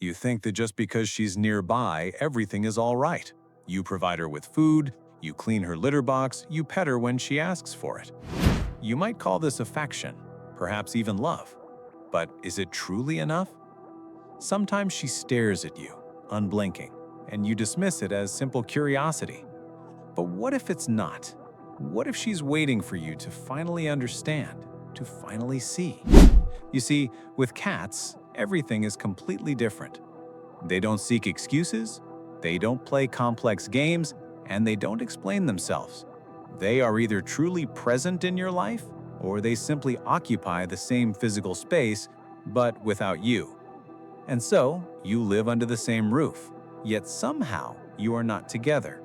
You think that just because she's nearby, everything is all right. You provide her with food, you clean her litter box, you pet her when she asks for it. You might call this affection, perhaps even love. But is it truly enough? Sometimes she stares at you, unblinking, and you dismiss it as simple curiosity. But what if it's not? What if she's waiting for you to finally understand, to finally see? You see, with cats, everything is completely different. They don't seek excuses, they don't play complex games, and they don't explain themselves. They are either truly present in your life, or they simply occupy the same physical space, but without you. And so, you live under the same roof, yet somehow you are not together.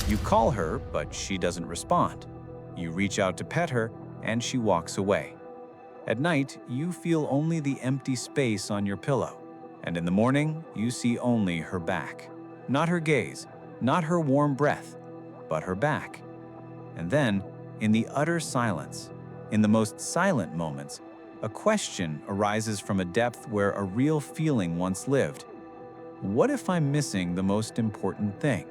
You call her, but she doesn't respond. You reach out to pet her, and she walks away. At night, you feel only the empty space on your pillow. And in the morning, you see only her back. Not her gaze, not her warm breath, but her back. And then, in the utter silence, in the most silent moments, a question arises from a depth where a real feeling once lived. What if I'm missing the most important thing?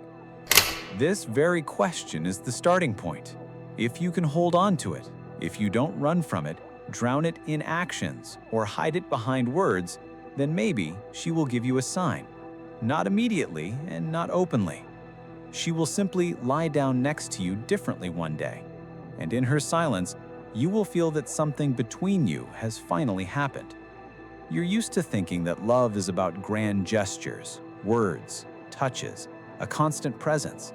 This very question is the starting point. If you can hold on to it, if you don't run from it, drown it in actions, or hide it behind words, then maybe she will give you a sign. Not immediately and not openly. She will simply lie down next to you differently one day, and in her silence, you will feel that something between you has finally happened. You're used to thinking that love is about grand gestures, words, touches, a constant presence.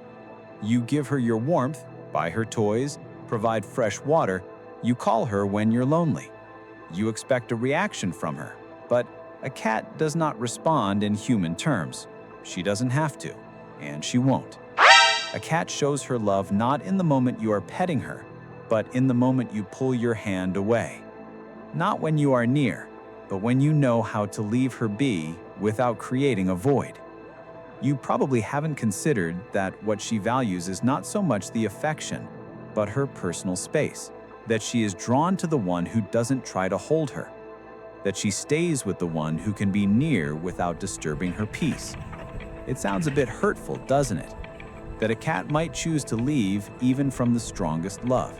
You give her your warmth, buy her toys, provide fresh water, you call her when you're lonely. You expect a reaction from her, but a cat does not respond in human terms. She doesn't have to, and she won't. A cat shows her love not in the moment you are petting her, but in the moment you pull your hand away. Not when you are near, but when you know how to leave her be without creating a void. You probably haven't considered that what she values is not so much the affection, but her personal space. That she is drawn to the one who doesn't try to hold her. That she stays with the one who can be near without disturbing her peace. It sounds a bit hurtful, doesn't it? That a cat might choose to leave even from the strongest love.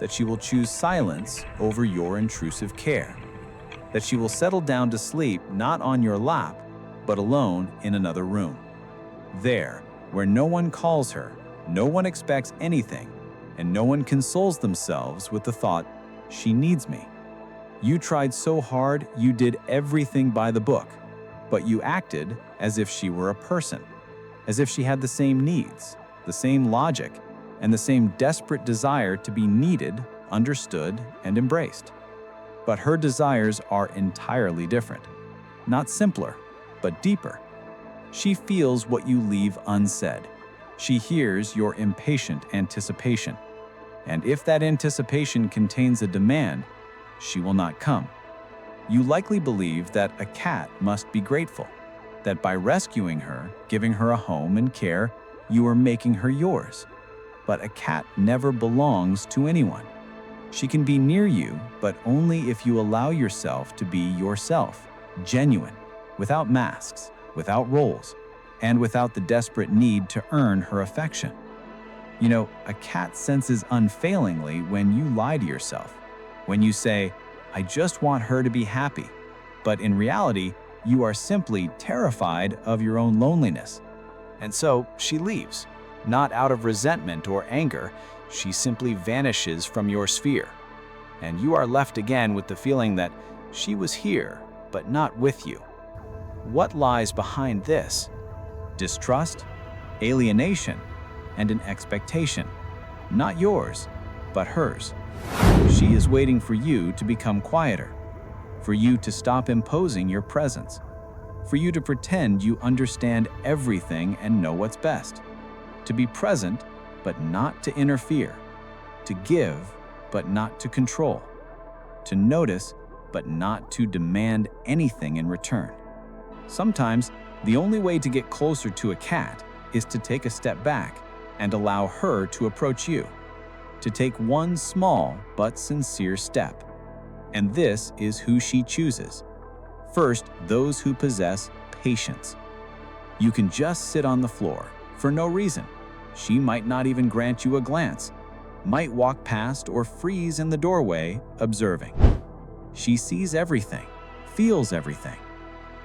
That she will choose silence over your intrusive care. That she will settle down to sleep not on your lap, but alone in another room. There, where no one calls her, no one expects anything, and no one consoles themselves with the thought, she needs me. You tried so hard, you did everything by the book, but you acted as if she were a person, as if she had the same needs, the same logic, and the same desperate desire to be needed, understood, and embraced. But her desires are entirely different. Not simpler, but deeper. She feels what you leave unsaid. She hears your impatient anticipation. And if that anticipation contains a demand, she will not come. You likely believe that a cat must be grateful, that by rescuing her, giving her a home and care, you are making her yours. But a cat never belongs to anyone. She can be near you, but only if you allow yourself to be yourself, genuine, without masks, without roles, and without the desperate need to earn her affection. You know, a cat senses unfailingly when you lie to yourself, when you say, I just want her to be happy, but in reality, you are simply terrified of your own loneliness. And so she leaves, not out of resentment or anger, she simply vanishes from your sphere. And you are left again with the feeling that she was here, but not with you. What lies behind this? Distrust, alienation, and an expectation, not yours, but hers. She is waiting for you to become quieter, for you to stop imposing your presence, for you to pretend you understand everything and know what's best, to be present but not to interfere, to give but not to control, to notice but not to demand anything in return. Sometimes, the only way to get closer to a cat is to take a step back and allow her to approach you, to take one small but sincere step. And this is who she chooses. First, those who possess patience. You can just sit on the floor for no reason. She might not even grant you a glance, might walk past or freeze in the doorway, observing. She sees everything, feels everything.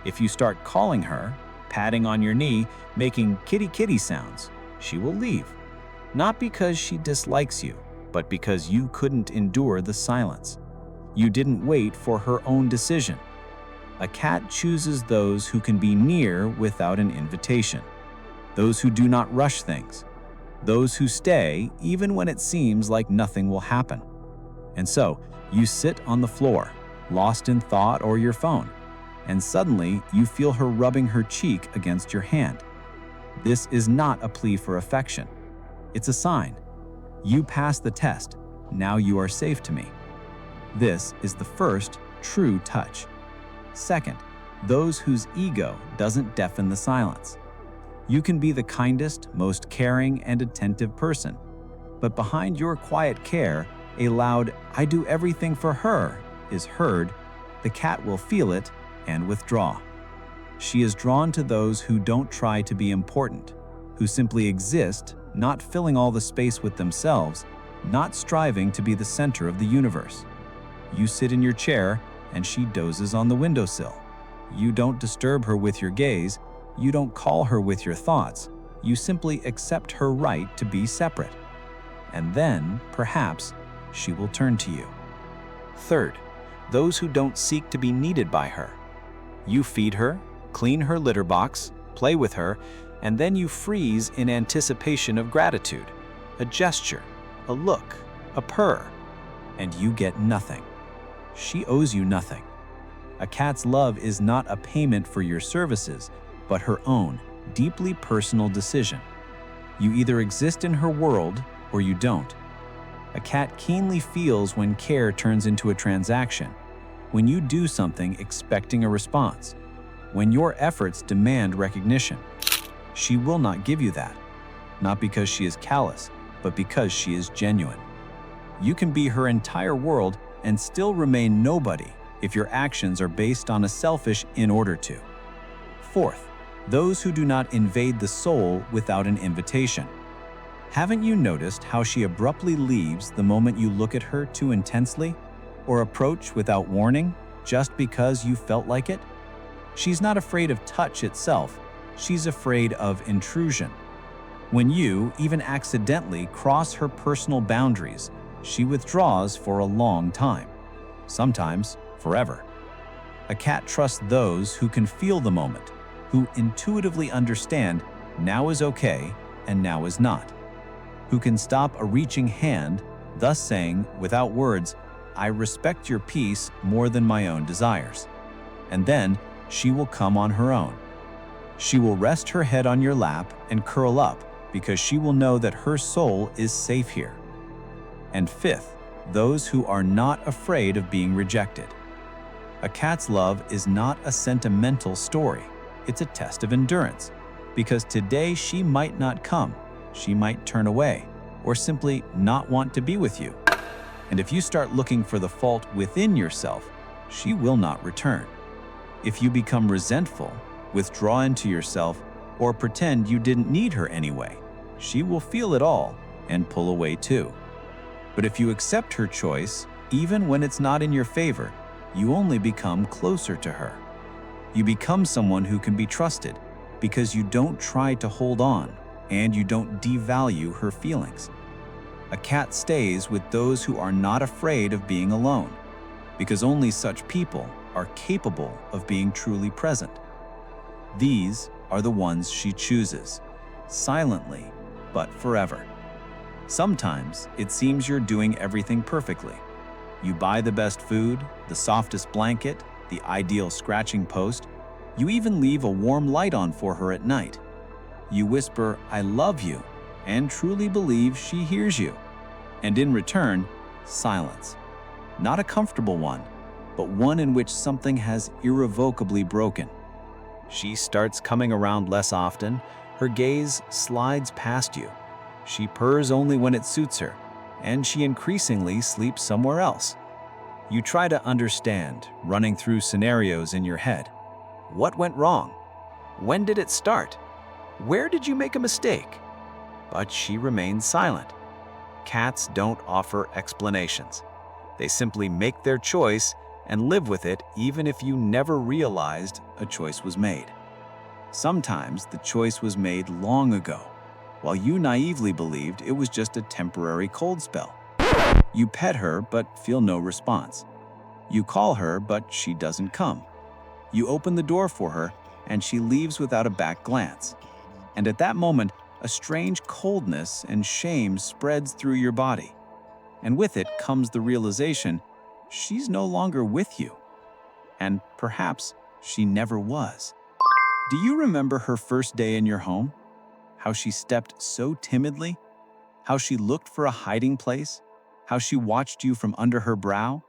If you start calling her, patting on your knee, making kitty kitty sounds, she will leave. Not because she dislikes you, but because you couldn't endure the silence. You didn't wait for her own decision. A cat chooses those who can be near without an invitation, those who do not rush things, those who stay even when it seems like nothing will happen. And so, you sit on the floor, lost in thought or your phone, and suddenly you feel her rubbing her cheek against your hand. This is not a plea for affection. It's a sign. You passed the test. Now you are safe to me. This is the first true touch. Second, those whose ego doesn't deafen the silence. You can be the kindest, most caring, and attentive person, but behind your quiet care, a loud, "I do everything for her," is heard. The cat will feel it and withdraw. She is drawn to those who don't try to be important, who simply exist, not filling all the space with themselves, not striving to be the center of the universe. You sit in your chair, and she dozes on the windowsill. You don't disturb her with your gaze, you don't call her with your thoughts, you simply accept her right to be separate. And then, perhaps, she will turn to you. Third, those who don't seek to be needed by her. You feed her, clean her litter box, play with her, and then you freeze in anticipation of gratitude, a gesture, a look, a purr, and you get nothing. She owes you nothing. A cat's love is not a payment for your services, but her own, deeply personal decision. You either exist in her world or you don't. A cat keenly feels when care turns into a transaction, when you do something expecting a response, when your efforts demand recognition. She will not give you that, not because she is callous, but because she is genuine. You can be her entire world and still remain nobody if your actions are based on a selfish "in order to." Fourth, those who do not invade the soul without an invitation. Haven't you noticed how she abruptly leaves the moment you look at her too intensely, or approach without warning, just because you felt like it? She's not afraid of touch itself, she's afraid of intrusion. When you, even accidentally, cross her personal boundaries, she withdraws for a long time, sometimes forever. A cat trusts those who can feel the moment, who intuitively understand now is okay and now is not, who can stop a reaching hand, thus saying, without words, "I respect your peace more than my own desires." And then she will come on her own. She will rest her head on your lap and curl up because she will know that her soul is safe here. And fifth, those who are not afraid of being rejected. A cat's love is not a sentimental story. It's a test of endurance, because today she might not come, she might turn away, or simply not want to be with you. And if you start looking for the fault within yourself, she will not return. If you become resentful, withdraw into yourself, or pretend you didn't need her anyway, she will feel it all and pull away too. But if you accept her choice, even when it's not in your favor, you only become closer to her. You become someone who can be trusted because you don't try to hold on and you don't devalue her feelings. A cat stays with those who are not afraid of being alone, because only such people are capable of being truly present. These are the ones she chooses, silently but forever. Sometimes it seems you're doing everything perfectly. You buy the best food, the softest blanket, the ideal scratching post. You even leave a warm light on for her at night. You whisper, "I love you," and truly believe she hears you. And in return, silence. Not a comfortable one, but one in which something has irrevocably broken. She starts coming around less often, her gaze slides past you. She purrs only when it suits her, and she increasingly sleeps somewhere else. You try to understand, running through scenarios in your head. What went wrong? When did it start? Where did you make a mistake? But she remained silent. Cats don't offer explanations. They simply make their choice and live with it even if you never realized a choice was made. Sometimes the choice was made long ago, while you naively believed it was just a temporary cold spell. You pet her but feel no response. You call her but she doesn't come. You open the door for her and she leaves without a back glance. And at that moment, a strange coldness and shame spreads through your body. And with it comes the realization she's no longer with you. And perhaps she never was. Do you remember her first day in your home? How she stepped so timidly? How she looked for a hiding place? How she watched you from under her brow?